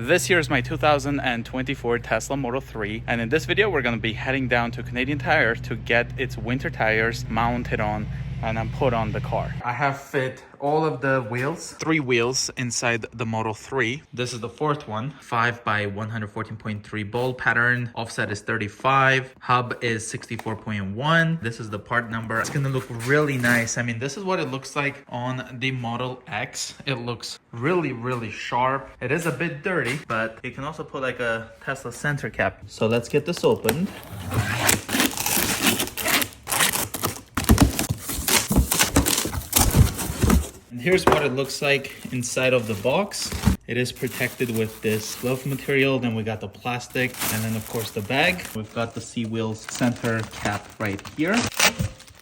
This here is my 2024 Tesla Model 3, and in this video we're going to be heading down to Canadian Tire to get its winter tires mounted on and then put on the car. I have fit all of the wheels, 3 wheels inside the Model 3. This is the 4th one, 5 by 114.3 ball pattern. Offset is 35. Hub is 64.1. This is the part number. It's gonna look really nice. I mean, this is what it looks like on the Model X. It looks really sharp. It is a bit dirty, but you can also put like a Tesla center cap. So let's get this opened. Here's what it looks like inside of the box. It is protected with this glove material. Then we got the plastic, and then of course the bag. We've got the C-Wheels center cap right here.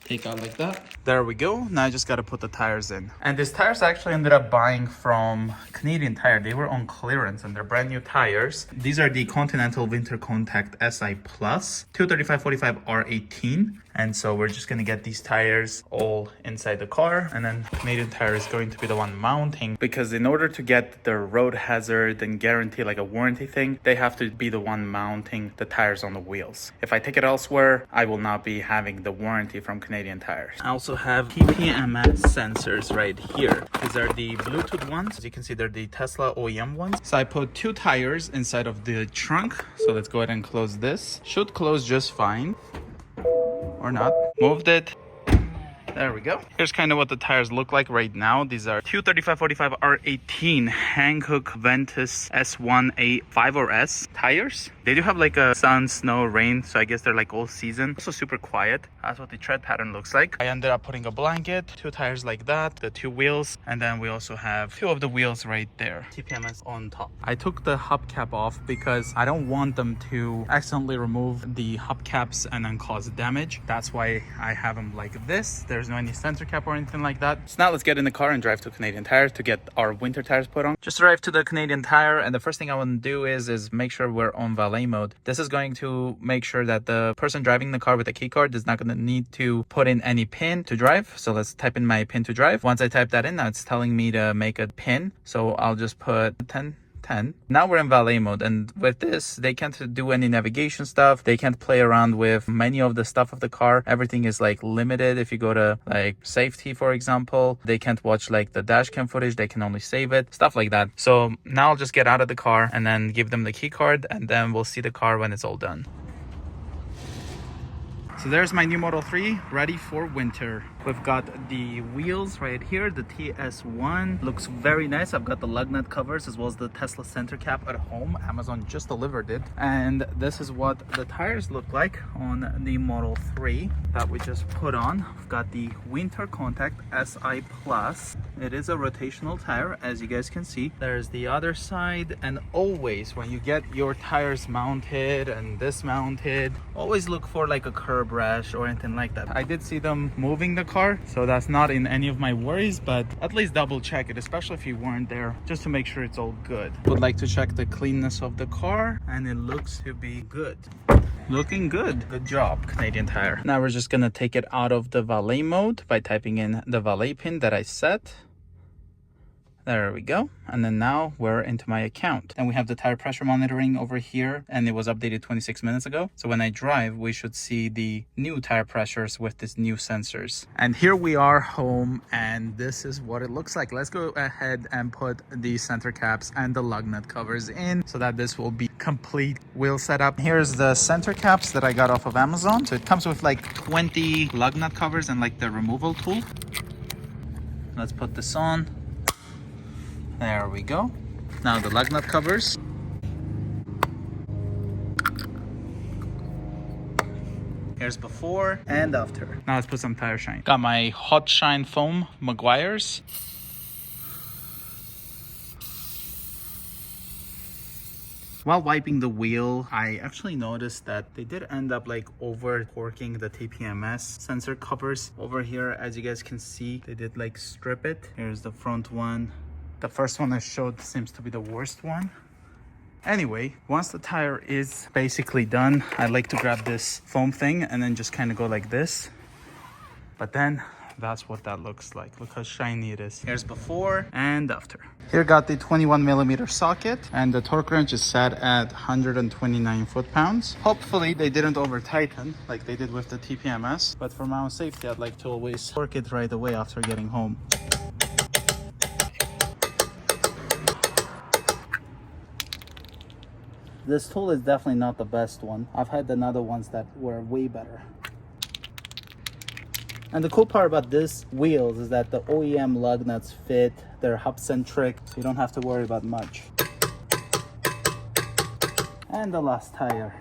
Take out like that. There we go. Now I just got to put the tires in. And these tires I actually ended up buying from Canadian Tire. They were on clearance and they're brand new tires. These are the Continental Winter Contact SI Plus 235/45 R18. And so we're just going to get these tires all inside the car, and then Canadian Tire is going to be the one mounting, because in order to get the road hazard and guarantee like a warranty thing, they have to be the one mounting the tires on the wheels. If I take it elsewhere, I will not be having the warranty from Canadian Tires. I also have TPMS sensors right here. These are the Bluetooth ones. As you can see, they're the Tesla OEM ones. So I put 2 tires inside of the trunk. So let's go ahead and close this. Should close just fine. Or not. Moved it. There we go. Here's kind of what the tires look like right now. These are 235/45 R18 Hankook Ventus S1A 5 or S tires. They do have like a sun, snow, rain, so I guess they're like all season. Also super quiet. That's what the tread pattern looks like. I ended up putting a blanket, 2 tires like that, the 2 wheels, and then we also have 2 of the wheels right there. TPMS on top. I took the hubcap off because I don't want them to accidentally remove the hubcaps and then cause damage. That's why I have them like this. There's no any sensor cap or anything like that. So now let's get in the car and drive to Canadian Tire to get our winter tires put on. Just arrived to the Canadian Tire, and the first thing I want to do is make sure we're on valet mode. This is going to make sure that the person driving the car with the key card is not going to need to put in any pin to drive. So let's type in my pin to drive. Once I type that in, now it's telling me to make a pin. So I'll just put 10. Now we're in valet mode, and with this they can't do any navigation stuff. They can't play around with many of the stuff of the car. Everything is like limited. If you go to like safety, for example, they can't watch like the dash cam footage. They can only save it, stuff like that. So now I'll just get out of the car and then give them the key card, and then we'll see the car when it's all done. So there's my new Model 3 ready for winter. We've got the wheels right here, the TS1. Looks very nice. I've got the lug nut covers as well as the Tesla center cap at home. Amazon just delivered it. And this is what the tires look like on the Model 3 that we just put on. We've got the Winter Contact SI Plus. It is a rotational tire, as you guys can see. There's the other side, and always when you get your tires mounted and dismounted, always look for like a curb rash or anything like that. I did see them moving the car, so that's not in any of my worries, but at least double check it, especially if you weren't there, just to make sure it's all good. Would like to check the cleanness of the car, and it looks to be good. Looking good. Good job, Canadian Tire. Now we're just gonna take it out of the valet mode by typing in the valet pin that I set. There we go. And then now we're into my account. And we have the tire pressure monitoring over here, and it was updated 26 minutes ago. So when I drive, we should see the new tire pressures with these new sensors. And here we are home, and this is what it looks like. Let's go ahead and put the center caps and the lug nut covers in so that this will be complete wheel setup. Here's the center caps that I got off of Amazon. So it comes with like 20 lug nut covers and like the removal tool. Let's put this on. There we go. Now the lug nut covers. Here's before and after. Now let's put some tire shine. Got my Hot Shine foam Meguiar's. While wiping the wheel, I actually noticed that they did end up like over torquing the TPMS sensor covers over here. As you guys can see, they did like strip it. Here's the front one. The first one I showed seems to be the worst one. Anyway, once the tire is basically done, I like to grab this foam thing and then just kind of go like this. But then that's what that looks like. Look how shiny it is. Here's before and after. Here got the 21mm socket, and the torque wrench is set at 129 foot-pounds. Hopefully they didn't over tighten like they did with the TPMS, but for my own safety I'd like to always torque it right away after getting home. This tool is definitely not the best one. I've had another ones that were way better. And the cool part about this wheels is that the OEM lug nuts fit, they're hub centric, so you don't have to worry about much. And the last tire.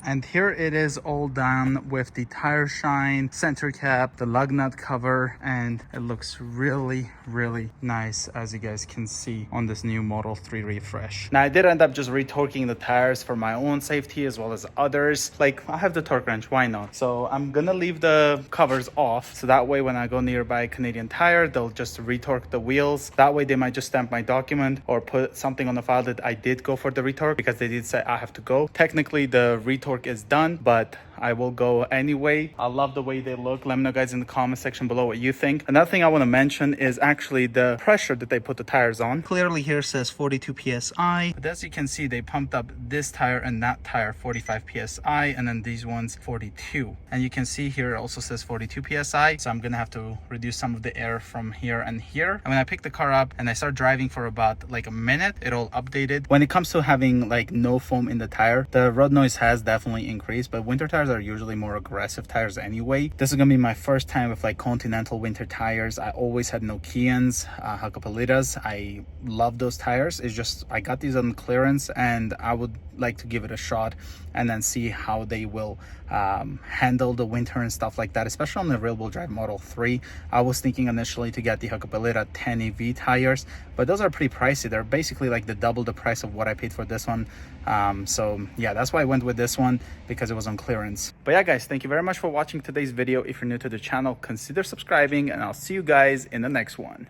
And here it is all done with the tire shine, center cap, the lug nut cover, and it looks really, really nice, as you guys can see on this new Model 3 refresh. Now I did end up just retorquing the tires for my own safety as well as others. Like, I have the torque wrench, why not? So I'm gonna leave the covers off, so that way when I go nearby Canadian Tire, they'll just retorque the wheels. That way they might just stamp my document or put something on the file that I did go for the retorque, because they did say I have to go. Technically the retorque is done, but I will go anyway. I love the way they look. Let me know, guys, in the comment section below what you think. Another thing I want to mention is actually the pressure that they put the tires on. Clearly here says 42 psi, but as you can see, they pumped up this tire and that tire 45 psi, and then these ones 42. And you can see here it also says 42 psi, so I'm gonna have to reduce some of the air from here and here. And when I pick the car up and I start driving for about like a minute, it'll update it. When it comes to having like no foam in the tire, the road noise has definitely increased, but winter tires are usually more aggressive tires anyway. This is gonna be my first time with like Continental winter tires. I always had Nokians, Hakkapeliittas. I love those tires. It's just I got these on clearance, and I would like to give it a shot and then see how they will handle the winter and stuff like that, especially on the rear-wheel drive Model 3. I was thinking initially to get the Hakkapeliitta 10EV tires, but those are pretty pricey. They're basically like the double the price of what I paid for this one. So yeah, that's why I went with this one, because it was on clearance. But yeah, guys, thank you very much for watching today's video. If you're new to the channel, consider subscribing, and I'll see you guys in the next one.